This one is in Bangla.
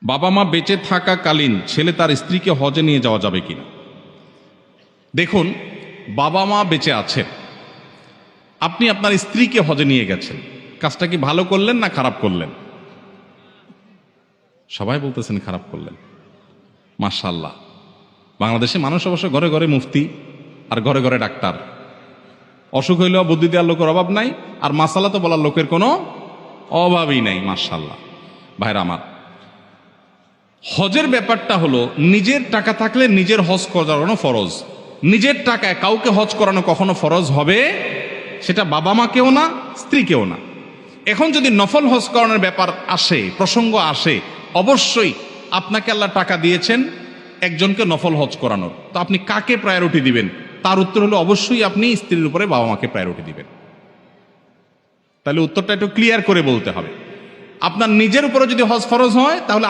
বাবা মা বেঁচে থাকাকালীন ছেলে তার স্ত্রীকে হজে নিয়ে যাওয়া যাবে কিনা। দেখুন, বাবা মা বেঁচে আছেন, আপনি আপনার স্ত্রীকে হজে নিয়ে গেছেন, কাজটা কি ভালো করলেন না খারাপ করলেন? সবাই বলতেছেন খারাপ করলেন। মাশাআল্লাহ, বাংলাদেশে মানুষ অবশ্য ঘরে ঘরে মুফতি আর ঘরে ঘরে ডাক্তার। অসুখ হইলেও বুদ্ধি দেওয়ার লোকের অভাব নাই, আর মাসালা তো বলার লোকের কোনো অভাবই নাই। মাশাআল্লাহ। ভাইরা আমার, হজের ব্যাপারটা হলো নিজের টাকা থাকলে নিজের হজ করানো ফরজ। নিজের টাকায় কাউকে হজ করানো কখনো ফরজ হবে, সেটা বাবা মাকেও না, স্ত্রীকেও না। এখন যদি নফল হজ করানোর ব্যাপার আসে, প্রসঙ্গ আসে, অবশ্যই আপনাকে আল্লাহ টাকা দিয়েছেন একজনকে নফল হজ করানোর, তো আপনি কাকে প্রায়োরিটি দিবেন? তার উত্তর হলো অবশ্যই আপনি স্ত্রীর উপরে বাবা মাকে প্রায়োরিটি দিবেন। তাহলে উত্তরটা একটু ক্লিয়ার করে বলতে হবে। আপনার নিজের উপরে যদি হজ ফরজ হয় তাহলে